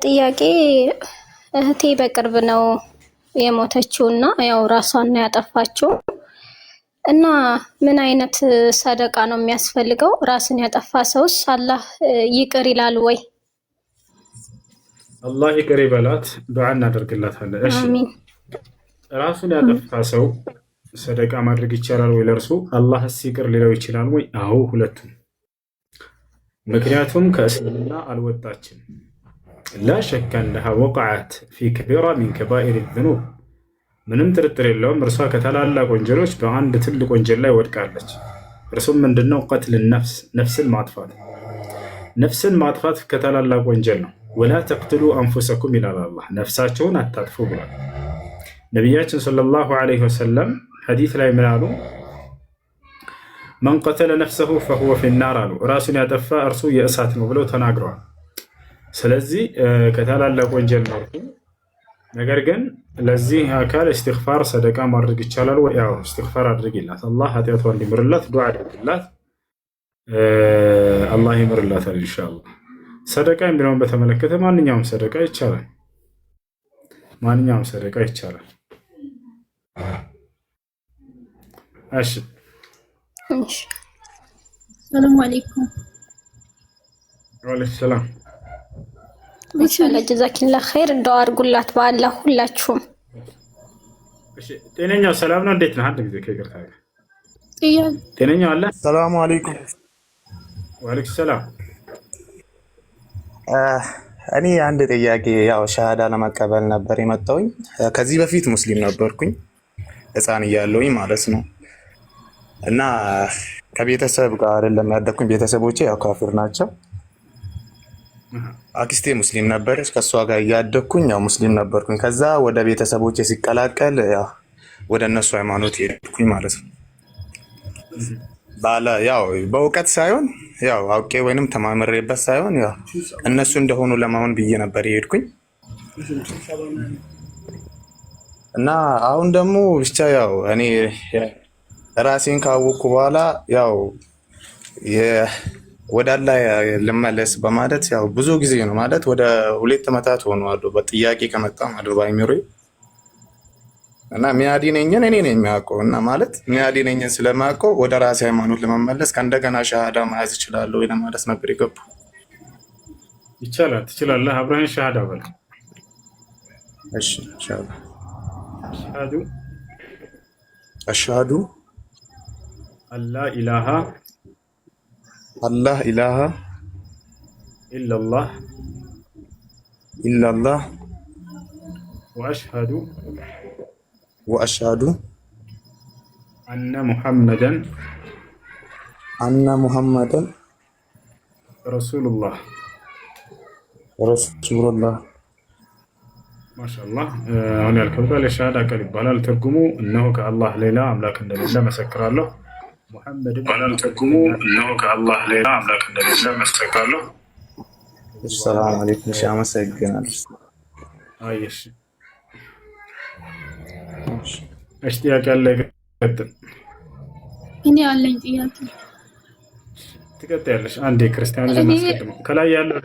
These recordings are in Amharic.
ጥያቄ እህቴ በቅርብ ነው የሞተችው እና ያው ራሷን ነው ያጠፋችው እና ምን አይነት ሰደቃ ነው የሚያስፈልገው? ራስን ያጠፋ ሰውስ አላህ ይቅር ይላል ወይ? አላህ ይቅር ይበላት፣ ዱዓ እናደርግላታለን። እሺ አሚን። ራሱን ያጠፋ ሰው ሰደቃ ማድረግ ይቻላል ወይ? ለእርሱ አላህስ ይቅር ሊለው ይችላል ወይ? አዎ፣ ሁለቱም። ምክንያቱም ከእስልምና አልወጣችም። ላ ሸከ አነሃ ወቀዐት ፊ ከቢራ ሚን ከባኢር ዝኑብ፣ ምንም ጥርጥር የለውም እርሷ ከታላላቅ ወንጀሎች በአንድ ትልቅ ወንጀል ላይ ወድቃለች። እርሱም ምንድነው? ቀትል ነፍስ፣ ነፍስን ማጥፋት። ነፍስን ማጥፋት ከታላላቅ ወንጀል ነው። ወላ ተቅትሉ አንፉሰኩም ይላል አላህ፣ ነፍሳቸውን አታጥፉ ብሏል። ነቢያችን ሰለላሁ ዐለይሂ ወሰለም ሐዲስ ላይ ምን አሉ? መን ቀተለ ነፍሰሁ ፈሁወ ፊናር አሉ። ራሱን ያጠፋ እርሱ የእሳት ነው ብለው ተናግረዋል። ስለዚህ ከታላላቅ ወንጀል ነው። ነገር ግን ለዚህ አካል እስትግፋር ሰደቃ ማድረግ ይቻላል ወይ? ያው እስትግፋር አድርጊላት፣ አላህ ኃጢአቷ እንዲምርላት ዱዓ አድርጊላት፣ አላህ ይምርላታል ኢንሻአላህ። ሰደቃ የሚለውን በተመለከተ ማንኛውም ሰደቃ ይቻላል፣ ማንኛውም ሰደቃ ይቻላል። እሺ ሰላም አለይኩም። ወአለይኩም ሰላም። ኢንሻአላህ ጀዛኪላህ ኸይር። እንደው አድርጉላት በአላህ ሁላችሁም። እሺ ጤነኛው ሰላም ነው? እንዴት ነህ? አንድ ጊዜ ከይቅርታ ጋር ጤነኛው አለ? ሰላም አለይኩም። ወአለይኩም ሰላም። እኔ አንድ ጥያቄ ያው ሻሃዳ ለመቀበል ነበር የመጣሁኝ። ከዚህ በፊት ሙስሊም ነበርኩኝ ህፃን እያለሁኝ ማለት ነው። እና ከቤተሰብ ጋር አይደለም ያደግኩኝ። ቤተሰቦቼ ያው ካፊር ናቸው። አክስቴ ሙስሊም ነበረች። ከሷ ጋር እያደግኩኝ ያው ሙስሊም ነበርኩኝ። ከዛ ወደ ቤተሰቦቼ ሲቀላቀል ያው ወደ እነሱ ሃይማኖት ሄድኩኝ ማለት ነው። ባለ ያው በእውቀት ሳይሆን ያው አውቄ ወይንም ተማምሬበት ሳይሆን ያው እነሱ እንደሆኑ ለማመን ብዬ ነበር የሄድኩኝ። እና አሁን ደግሞ ብቻ ያው እኔ ራሴን ካወቅኩ በኋላ ያው ወደ አላህ ልመለስ በማለት ያው ብዙ ጊዜ ነው ማለት ወደ 2 ዓመታት ሆኗል በጥያቄ ከመጣ ማለት ባይሚሮይ እና ሚያዲነኝን እኔ ነኝ የሚያውቀው እና ማለት ሚያዲነኝን ስለማውቀው ወደ ራሴ ሃይማኖት ለመመለስ ከእንደገና ሻሃዳ መያዝ እችላለሁ ወይ ለማለት ነበር የገባው። ይቻላል፣ ትችላለህ። አብረን ሻሃዳ በል። እሺ ኢንሻአላህ። አሽሃዱ አላ ኢላሃ ኢላላህ ወአሽሃዱ አነ ሙሐመደን ረሱሉላህ። ማሻአላህ። አሁን ያልከው ቃል የሻሃዳ ቃል ይባላል። ትርጉሙ እነሆ ከአላህ ሌላ አምላክ እንደሌለ መሰክራለሁ። ሙሐመድ ይባላል። ትርጉሙ እነሆ ከአላህ ሌላ አምላክ እንደሌለ መሰክራለሁ። ሰላም አለይኩም። እሺ አመሰግናለሁ። አይሽ እሺ ጥያቄ አለ? ቀጥል። እኔ አለኝ ጥያቄ። ትቀጥያለሽ። አንዴ ክርስቲያኑ ለማስቀደም ከላይ ያለው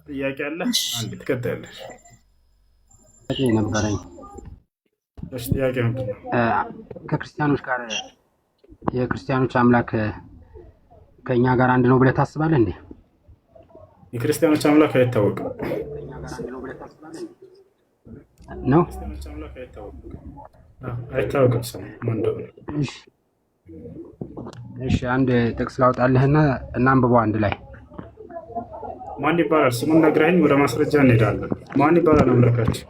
ጥያቄ አለ። አንዴ ትቀጥያለሽ። ነበረኝ። እሺ ጥያቄ ምንድን ነው? ከክርስቲያኖች ጋር የክርስቲያኖች አምላክ ከኛ ጋር አንድ ነው ብለህ ታስባለህ እንዴ? የክርስቲያኖች አምላክ አይታወቅም። ከኛ ጋር አንድ ነው ብለህ ታስባለህ ነው? የክርስቲያኖች አምላክ አይታወቅም። ሰው ማን እንደሆነ። እሺ አንድ ጥቅስ ላውጣልህና እናንብበው አንድ ላይ። ማን ይባላል? ስሙን ነግረኸኝ ወደ ማስረጃ እንሄዳለን። ማን ይባላል አምላካችሁ?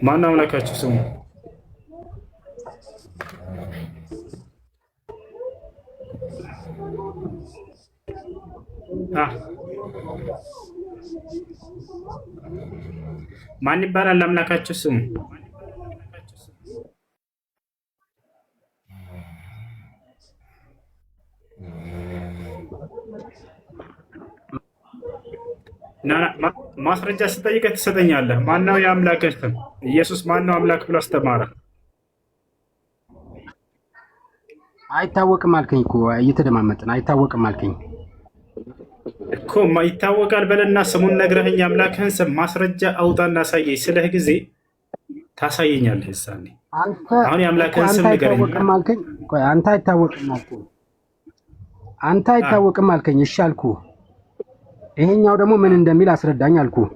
ማን አምላካችሁ ስሙ? ማን ይባላል አምላካችሁ ስሙ? ማስረጃ ስጠይቅህ ትሰጠኛለህ። ማነው የአምላክህ ስም? ኢየሱስ ማነው አምላክ ብሎ አስተማረ? አይታወቅም አልከኝ እኮ እየተደማመጥን አይታወቅም አልከኝ። እኮ ይታወቃል በለና ስሙን ነግረኸኝ አምላክህን ስም ማስረጃ አውጣና አሳየኝ ስለህ ጊዜ ታሳየኛለህ። እሳኔ አሁን የአምላክህን ስም ንገረኝ። አንተ አይታወቅም አልኩህ። አንተ አይታወቅም አልከኝ። እሺ አልኩህ። ይሄኛው ደግሞ ምን እንደሚል አስረዳኝ አልኩህ።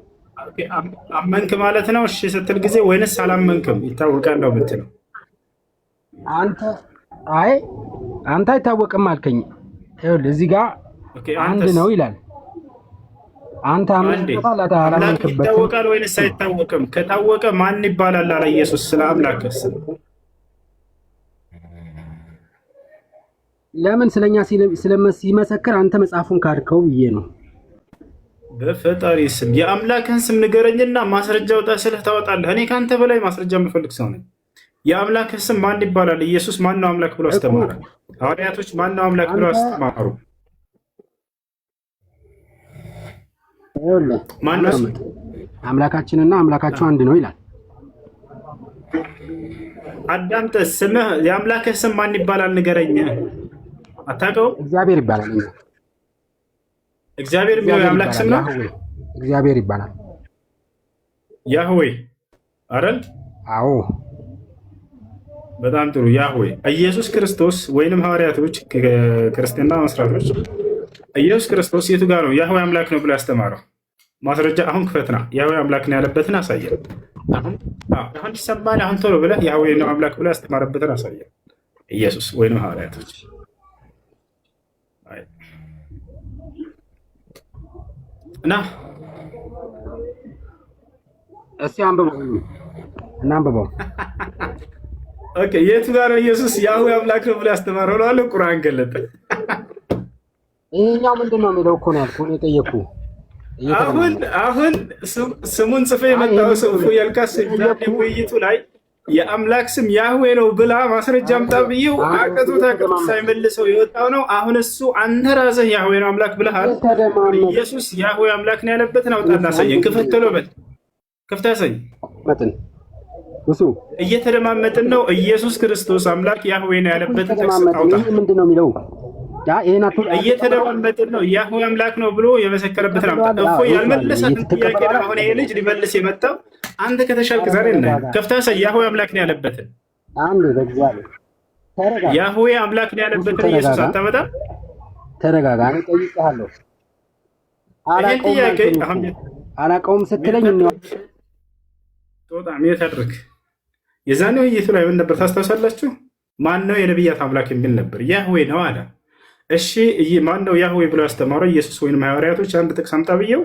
አመንክ ማለት ነው እሺ ስትል ጊዜ ወይንስ አላመንክም? ይታወቃል ነው የምትለው አንተ አይታወቅም አልከኝ። ይኸውልህ እዚህ ጋር አንድ ነው ይላል። አንተ አላመንክበትም። ይታወቃል ወይንስ አይታወቅም? ከታወቀ ማን ይባላል አለ ኢየሱስ ስለ አምላክህ ስም። ለምን ስለኛ ሲመሰክር አንተ መጽሐፉን ካድከው ብዬ ነው። በፈጣሪ ስም የአምላክህን ስም ንገረኝና ማስረጃ አውጣ ስልህ ታወጣለህ። እኔ ከአንተ በላይ ማስረጃ የምፈልግ ሰው ነኝ። የአምላክህ ስም ማን ይባላል? ኢየሱስ ማን ነው አምላክ ብሎ አስተማረ? ሐዋርያቶች ማን ነው አምላክ ብሎ አስተማሩ? ማን ነው? አምላካችንና አምላካቸው አንድ ነው ይላል። አዳምጠ ስምህ የአምላክህ ስም ማን ይባላል ንገረኝ። አታውቀውም? እግዚአብሔር ይባላል። እግዚአብሔር የሚለው የአምላክ ስም ነው። እግዚአብሔር ይባላል። ያህዌ አይደል? አዎ። በጣም ጥሩ። ያህዌ ኢየሱስ ክርስቶስ ወይንም ሐዋርያቶች ክርስትና መስራቶች ኢየሱስ ክርስቶስ የቱ ጋር ነው ያህዌ አምላክ ነው ብሎ ያስተማረው? ማስረጃ አሁን ክፈትና ያህዌ አምላክ ነው ያለበትን አሳየን። አሁን ይሰማል። አሁን ቶሎ ብለህ ያህዌ ነው አምላክ ብሎ ያስተማረበትን አሳየን። ኢየሱስ ወይንም ሐዋርያቶች እና እስኪ አንብበው እናንብበው። ኦኬ የቱ ጋር ነው ኢየሱስ ያህዌ አምላክ ነው ብሎ ያስተማረው? ነው አለ ቁርአን ገለጠ። ይሄኛው ምንድን ነው የሚለው እኮ ነው ያልኩህ፣ የጠየኩህ። አሁን ስሙን ጽፌ የመጣው ሰው ያልካስ ውይይቱ ላይ የአምላክ ስም ያህዌ ነው ብላ ማስረጃ አምጣ ብዬው አቀቱታ ሳይመልሰው የወጣው ነው። አሁን እሱ አንተ ራስህ ያህዌ ነው አምላክ ብለሃል። ኢየሱስ ያህዌ አምላክ ነው ያለበትን አውጣና አሳየን። ክፍት ነው በል ክፍት አሳይ። እየተደማመጥን ነው። ኢየሱስ ክርስቶስ አምላክ ያህዌ ነው ያለበትን ጥቅስ አውጣ። ምንድን ነው የሚለው? እየተደማመጥን ነው። ያህዌ አምላክ ነው ብሎ የመሰከረበትን አምጣ። እፎ ያልመለሳትን ጥያቄ ነው አሁን ይሄ ልጅ ሊመልስ የመጣው። አንተ ከተሻልክ ዛሬ እና ከፍታ ሳይ ያህዌ አምላክ ነው ያለበትን ያህዌ አምላክ ነው ያለበትን ኢየሱስ አታመጣ። ተረጋጋ። እኔ ጠይቄሃለሁ። ይሄን ጥያቄ አሁን አላውቀውም ስትለኝ ጦጣ ሜት አድርግ። የዛኔ ውይይቱ ላይ ምን ነበር ታስታውሳላችሁ? ማን ነው የነቢያት አምላክ የሚል ነበር። ያህዌ ነው አለ። እሺ ማን ነው ያህዌ ብሎ ያስተማረው? ኢየሱስ ወይንም ሐዋርያቶች አንድ ጥቅስ አምጣ ብየው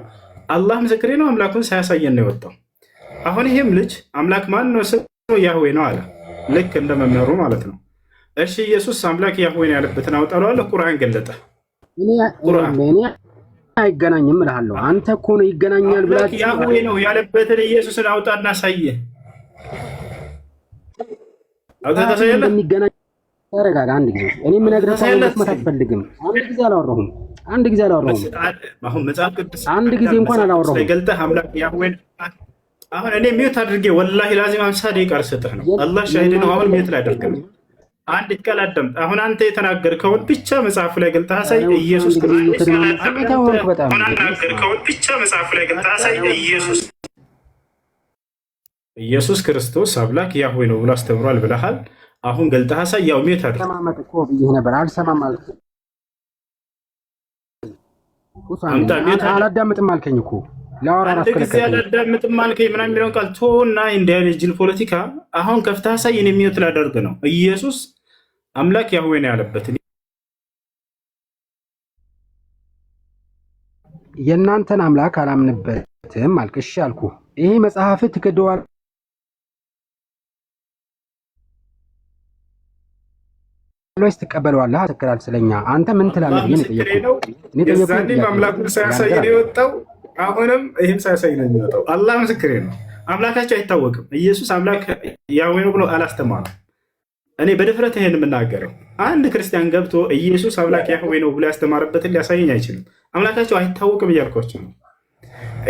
አላህ ምስክሬ ነው አምላኩን ሳያሳየን ነው የወጣው። አሁን ይሄም ልጅ አምላክ ማን ነው ስለው ያህዌ ነው አለ። ልክ እንደመመሩ ማለት ነው። እሺ ኢየሱስ አምላክ ያህዌ ነው ያለበትን አውጣለሁ አለ። ቁርአን ገለጠ። ቁርአን አይገናኝም እልሃለሁ። አንተ እኮ ነው ይገናኛል ብላችሁ ያህዌ ነው ያለበትን ኢየሱስን አውጣና ሳየ አውጣ ታሳያለህ። እንደሚገናኝ ተረጋጋ። አንድ ጊዜ እኔ የምነግርህ ሰው መስማት አትፈልግም። አንድ ጊዜ አላወራሁም። አሁን መጽሐፍ ቅዱስ አንድ ጊዜ እንኳን አላወራሁም። ገልጠህ አምላክ ያህዌ አሁን እኔ ሚውት አድርጌ ወላሂ ላዚም 50 ደቂቃ አልሰጥህ ነው። አላህ ሻሂድ ነው። አሁን ሚውት ላይ አድርገህ አንድ ቃል አዳምጥ። አሁን አንተ የተናገርከውን ብቻ መጽሐፉ ላይ ገልጠህ አሳይ። ኢየሱስ ክርስቶስ ኢየሱስ ክርስቶስ አምላክ ያህዌ ነው ብሎ አስተምሯል ብለሃል። አሁን ገልጠህ አሳይ። ያው ሚውት አድርገህ ተማመጥ እኮ ብዬሽ ነበር። አልሰማም ማለት አላዳምጥም አልከኝ እኮ አንድ ጊዜ አላዳምጥም አልከኝ ምናምን የሚለውን ቃል ቶና እንዲህ አይነት ጅል ፖለቲካ አሁን ከፍተህ አሳይ። እኔ ሚውት ላደርግ ነው። ኢየሱስ አምላክ ያህዌ ነው ያለበት የእናንተን አምላክ አላምንበትም አልክ። እሺ አልኩህ። ይሄ መጽሐፍ ትክደዋል ወይስ ትቀበለዋለህ? ትክክል ስለኛ አንተ ምን ትላለህ? የዛኔም አምላኩን ሳያሳይ ነው የወጣው። አሁንም ይህም ሳያሳይ ነው የሚወጣው። አላህ ምስክሬ ነው። አምላካቸው አይታወቅም። ኢየሱስ አምላክ ያህዌ ነው ብሎ አላስተማረም። እኔ በድፍረት ይሄን የምናገረው አንድ ክርስቲያን ገብቶ ኢየሱስ አምላክ ያህዌ ነው ብሎ ያስተማረበትን ሊያሳየኝ አይችልም። አምላካቸው አይታወቅም እያልኳቸው ነው።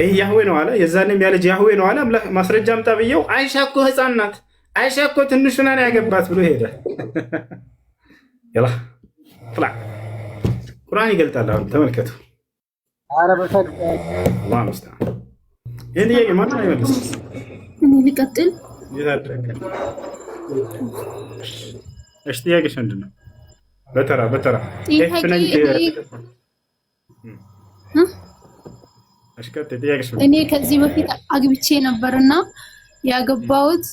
ይህ ያህዌ ነው አለ። የዛኔም ያለች ያህዌ ነው አለ። ማስረጃ አምጣ ብየው አይሻ እኮ ህፃን ናት፣ አይሻ እኮ ትንሹና ነው ያገባት ብሎ ሄደ። ቁርአን ይገልጣል። አሁን ተመልከቱ። ኧረ በፈቅ አላህ ይመስገን። ይሄን ጥያቄ ማን አይመልስ? እኔ ልቀጥል። እሺ ጥያቄሽ ምንድን ነው? በተራ እኔ ከዚህ በፊት አግብቼ ነበርና ያገባሁት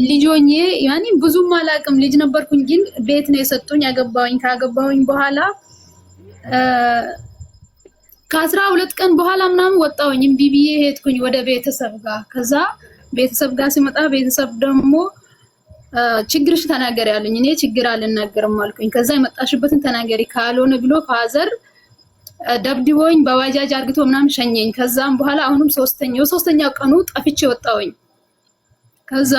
ልጅ ሆኜ ያኔ ብዙም አላውቅም፣ ልጅ ነበርኩኝ፣ ግን ቤት ነው የሰጡኝ ያገባሁኝ። ካገባሁኝ በኋላ ከ12 ቀን በኋላ ምናምን ወጣሁኝ። እምቢ ብዬ ሄድኩኝ ወደ ቤተሰብ ጋር። ከዛ ቤተሰብ ጋር ሲመጣ ቤተሰብ ደግሞ ችግርሽ ተናገሪ ያሉኝ። እኔ ችግር አልናገርም አልኩኝ። ከዛ የመጣሽበትን ተናገሪ ካልሆነ ብሎ ፋዘር ደብድቦኝ በባጃጅ አርግቶ ምናምን ሸኘኝ። ከዛም በኋላ አሁንም ሶስተኛው ቀኑ ጠፍቼ ወጣሁኝ። ከዛ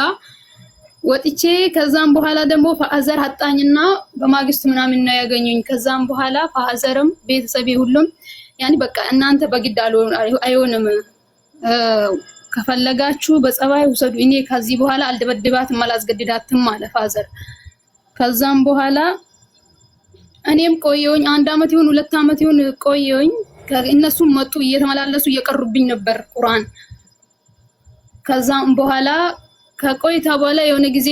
ወጥቼ ከዛም በኋላ ደግሞ ፋዘር አጣኝና በማግስቱ ምናምን ነው ያገኙኝ። ከዛም በኋላ ፋዘርም ቤተሰቤ ሁሉም ያኒ በቃ እናንተ በግድ አይሆንም፣ ከፈለጋችሁ በጸባይ ውሰዱ፣ እኔ ከዚህ በኋላ አልደበድባትም አላስገድዳትም አለ ፋዘር። ከዛም በኋላ እኔም ቆየሁኝ 1 አመት ይሁን 2 አመት ይሁን ቆየሁኝ። እነሱም መጡ እየተመላለሱ እየቀሩብኝ ነበር ቁርአን። ከዛም በኋላ ከቆይታ በኋላ የሆነ ጊዜ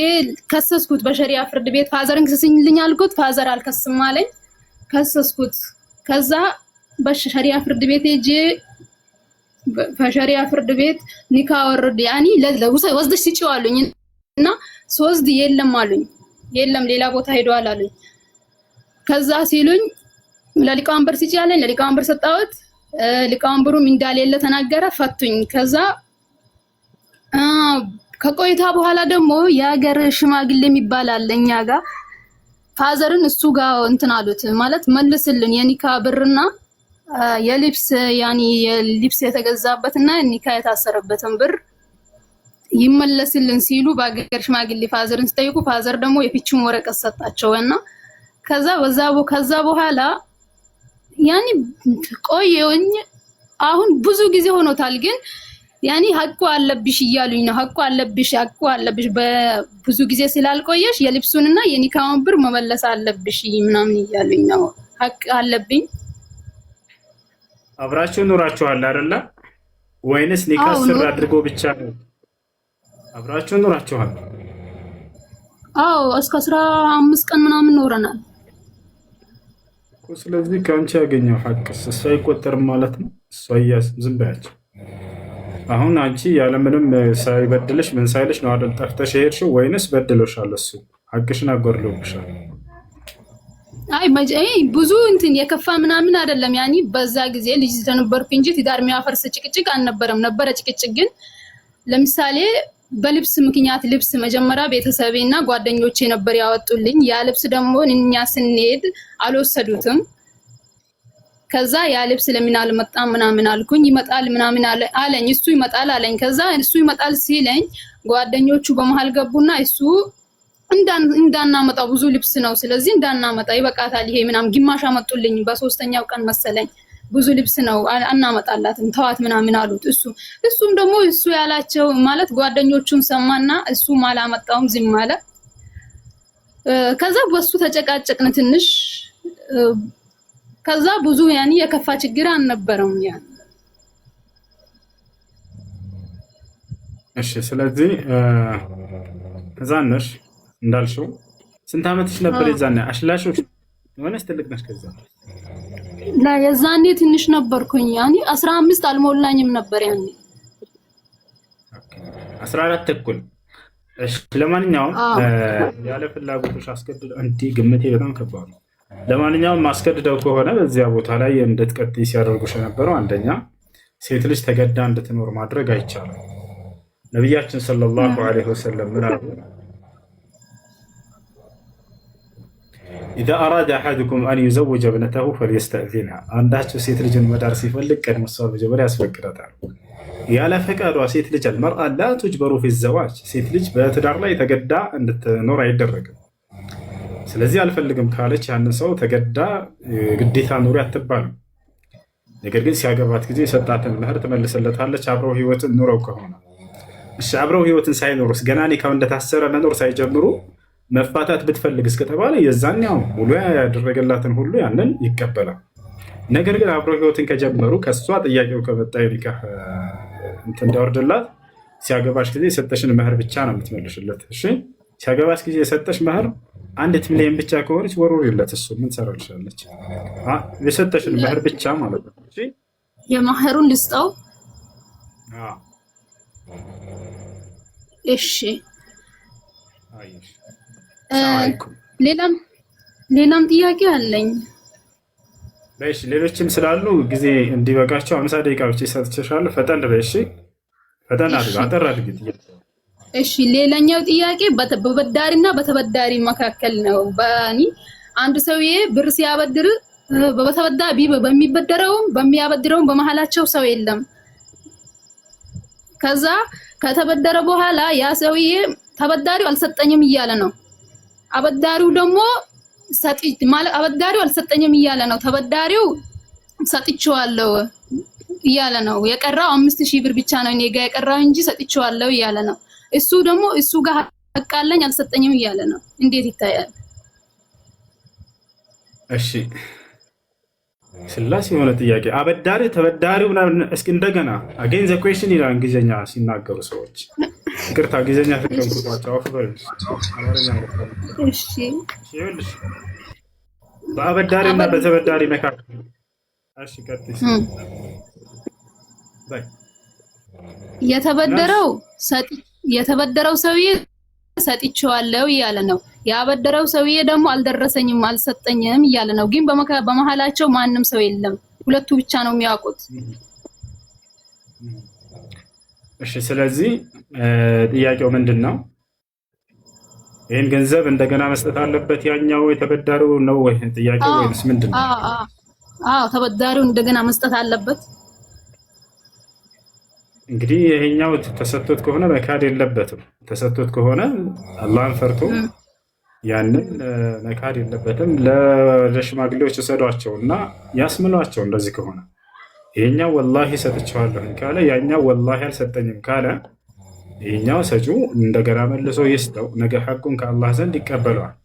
ከሰስኩት በሸሪዓ ፍርድ ቤት። ፋዘርን ክሰስልኝ አልኩት፣ ፋዘር አልከስም አለኝ። ከሰስኩት። ከዛ በሸሪዓ ፍርድ ቤት ሄጄ በሸሪዓ ፍርድ ቤት ኒካ ወርድ ያኒ ወስደሽ ስጪው አሉኝ እና ሶስት የለም አሉኝ። የለም ሌላ ቦታ ሄዷል አሉኝ። ከዛ ሲሉኝ ለሊቃውንበር ስጪ አለኝ። ለሊቃውንበር ሰጣሁት። ሊቃውንበሩም እንዳሌለ ተናገረ፣ ፈቱኝ። ከዛ ከቆይታ በኋላ ደግሞ የሀገር ሽማግሌ የሚባል አለ እኛ ጋር። ፋዘርን እሱ ጋር እንትን አሉት ማለት መልስልን የኒካ ብርና የልብስ ያኒ የልብስ የተገዛበትና ኒካ የታሰረበትን ብር ይመለስልን ሲሉ በሀገር ሽማግሌ ፋዘርን ሲጠይቁ ፋዘር ደግሞ የፍቺውን ወረቀት ሰጣቸውና ከዛ በኋላ ያኒ ቆየሁኝ። አሁን ብዙ ጊዜ ሆኖታል ግን ያኒ ሐቁ አለብሽ እያሉኝ ነው። ሐቁ አለብሽ በብዙ ጊዜ ስላልቆየሽ የልብሱንና የኒካውን ብር መመለስ አለብሽ ምናምን እያሉኝ ነው። ሐቅ አለብኝ። አብራችሁ ኑራችኋል አይደለ? ወይንስ ኒካ ስር አድርጎ ብቻ ነው? አብራችሁ ኑራችኋል? አዎ እስከ 15 ቀን ምናምን ኖረናል እኮ። ስለዚህ ከአንቺ ያገኘው ሐቅስ እሱ አይቆጠርም ማለት ነው? እሱ ዝም በያቸው። አሁን አንቺ ያለምንም ሳይበድልሽ ምን ሳይልሽ ነው አይደል ጠፍተሽ ሄድሽው? ወይንስ በድሎሻል? እሱ ሐቅሽን አጎድሎብሻል? አይ ብዙ እንትን የከፋ ምናምን አይደለም። ያኒ በዛ ጊዜ ልጅ ተነበርኩ እንጂ ትዳር የሚያፈርስ ጭቅጭቅ አልነበረም። ነበረ ጭቅጭቅ ግን ለምሳሌ በልብስ ምክንያት ልብስ መጀመሪያ ቤተሰቤና ጓደኞቼ ነበር ያወጡልኝ። ያ ልብስ ደግሞ እኛ ስንሄድ አልወሰዱትም። ከዛ ያ ልብስ ለምን አልመጣም ምናምን አልኩኝ። ይመጣል ምናምን አለኝ። እሱ ይመጣል አለኝ። ከዛ እሱ ይመጣል ሲለኝ ጓደኞቹ በመሃል ገቡና እሱ እንዳናመጣ ብዙ ልብስ ነው፣ ስለዚህ እንዳናመጣ ይበቃታል ይሄ ምናምን ግማሽ አመጡልኝ። በሶስተኛው ቀን መሰለኝ ብዙ ልብስ ነው አናመጣላትም ተዋት ምናምን አሉት። እሱም ደግሞ እሱ ያላቸው ማለት ጓደኞቹን ሰማና እሱም አላመጣውም ዝም አለ። ከዛ በሱ ተጨቃጨቅን ትንሽ። ከዛ ብዙ ያኒ የከፋ ችግር አልነበረም ያን። እሺ ስለዚህ ከዛ ነሽ እንዳልሽው ስንት ዓመትሽ ነበር የዛኔ? አሽላሽው ወይስ ትልቅ ነሽ? ከዛ የዛኔ ትንሽ ነበርኩኝ ያኒ 15 አልሞላኝም ነበር ያኒ 14 ተኩል። እሺ ለማንኛውም ያለ ፍላጎትሽ አስገድደው እንዲህ ግምቴ በጣም ከባድ ነው። ለማንኛውም ማስገድደው ከሆነ በዚያ ቦታ ላይ እንድትቀጥይ ሲያደርጉሽ የነበረው አንደኛ ሴት ልጅ ተገዳ እንድትኖር ማድረግ አይቻልም። ነቢያችን ሰለላሁ ዐለይሂ ወሰለም ምን አሉ? ኢዛ አራደ አሐዱኩም አን ዩዘውጀ እብነተሁ ፈልየስተእዚንሃ። አንዳችሁ ሴት ልጅን መዳር ሲፈልግ ቀድሞ እሷ መጀመሪያ ያስፈቅዳታል። ያለ ፈቃዷ ሴት ልጅ አልመርአ ላ ቱጅበሩ ፊ ዘዋጅ፣ ሴት ልጅ በትዳር ላይ ተገዳ እንድትኖር አይደረግም። ስለዚህ አልፈልግም ካለች ያንን ሰው ተገዳ ግዴታ ኑሪ አትባልም። ነገር ግን ሲያገባት ጊዜ የሰጣትን ምህር ትመልስለታለች። አብረው ህይወትን ኑረው ከሆነ እሺ። አብረው ህይወትን ሳይኖሩስ ገና ኒካው እንደታሰረ መኖር ሳይጀምሩ መፋታት ብትፈልግ እስከተባለ የዛኛው ሙሉ ያደረገላትን ሁሉ ያንን ይቀበላል። ነገር ግን አብሮ ህይወትን ከጀመሩ ከሷ ጥያቄው ከመጣ የኒካህ እንትን እንዲያወርድላት ሲያገባሽ ጊዜ የሰጠሽን መህር ብቻ ነው የምትመልሽለት። እሺ ሲያገባሽ ጊዜ የሰጠሽ መህር 1 ሚሊዮን ብቻ ከሆነች ወሩሪለት። እሱ ምን ትሰራልሻለች? የሰጠሽን መህር ብቻ ማለት ነው። እሺ የመህሩን ልስጠው። እሺ ሌላም ጥያቄ አለኝ። እሺ ሌሎችም ስላሉ ጊዜ እንዲበቃቸው 50 ደቂቃ ብቻ ይሰጥቻለሁ። ፈጠን በይ። እሺ ፈጠን አድርግ፣ አጠር አድርግ። እሺ ሌላኛው ጥያቄ በበዳሪና በተበዳሪ መካከል ነው። አንድ ሰውዬ ብር ሲያበድር በተበዳሪ በሚበደረውም በሚያበድረውም በመሃላቸው ሰው የለም። ከዛ ከተበደረ በኋላ ያ ሰውዬ ተበዳሪው አልሰጠኝም እያለ ነው። አበዳሪው ደግሞ አበዳሪው አልሰጠኝም እያለ ነው። ተበዳሪው ሰጥቼዋለሁ እያለ ነው። የቀራው 5000 ብር ብቻ ነው እኔ ጋር የቀራው እንጂ ሰጥቼዋለሁ እያለ ነው። እሱ ደግሞ እሱ ጋር ሐቅ አለኝ አልሰጠኝም እያለ ነው። እንዴት ይታያል? እሺ ስላሴ የሆነ ጥያቄ አበዳሪ ተበዳሪው እስኪ እንደገና አገን ዘ ኩዌስችን ይላል እንግሊዝኛ ሲናገሩ ሰዎች። ይቅርታ እንግሊዝኛ ተቀምጧቸው አፍበል። እሺ ይኸውልሽ በአበዳሪና በተበዳሪ መካከል እሺ ቀጥይ። የተበደረው ሰውዬ ሰጥቼዋለሁ እያለ ነው። ያበደረው ሰውዬ ደግሞ አልደረሰኝም አልሰጠኝም እያለ ነው። ግን በመሃላቸው ማንም ሰው የለም። ሁለቱ ብቻ ነው የሚያውቁት። እሺ ስለዚህ ጥያቄው ምንድነው? ይሄን ገንዘብ እንደገና መስጠት አለበት ያኛው የተበዳሪው ነው ወይ ጥያቄው ወይስ ምንድነው? አዎ ተበዳሪው እንደገና መስጠት አለበት። እንግዲህ ይሄኛው ተሰጥቶት ከሆነ መካድ የለበትም። ተሰጥቶት ከሆነ አላህን ፈርቶ ያንን መካድ የለበትም። ለሽማግሌዎች ወሰዷቸውና ያስምሏቸው። እንደዚህ ከሆነ ይሄኛው ወላሂ ሰጥቼዋለሁ ካለ ያኛው ወላሂ አልሰጠኝም ካለ ይሄኛው ሰጪው እንደገና መልሶ ይስጠው። ነገ ሐቁን ከአላህ ዘንድ ይቀበለዋል።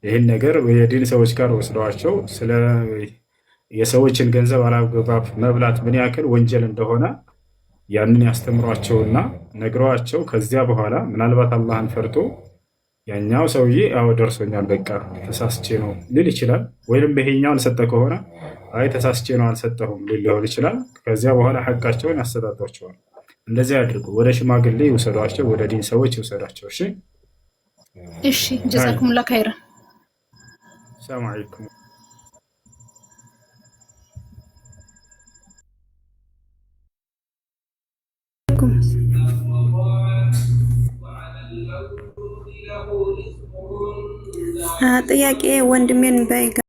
ይህን ነገር የዲን ሰዎች ጋር ወስደዋቸው ስለ የሰዎችን ገንዘብ አላግባብ መብላት ምን ያክል ወንጀል እንደሆነ ያንን ያስተምሯቸውና ነግረዋቸው ከዚያ በኋላ ምናልባት አላህን ፈርቶ ያኛው ሰውዬ አዎ ደርሶኛል በቃ ተሳስቼ ነው ሊል ይችላል። ወይንም ይሄኛውን ሰጠ ከሆነ አይ ተሳስቼ ነው አልሰጠሁም ሊል ይችላል። ከዚያ በኋላ ሐቃቸውን ያሰጣጧቸዋል። እንደዚህ አድርጉ። ወደ ሽማግሌ ይወሰዷቸው፣ ወደ ዲን ሰዎች ይወሰዷቸው። እሺ እሺ ጀዛኩሙላህ ኸይረን። ሰላም አለይኩም። ጥያቄ ወንድሜን በይጋ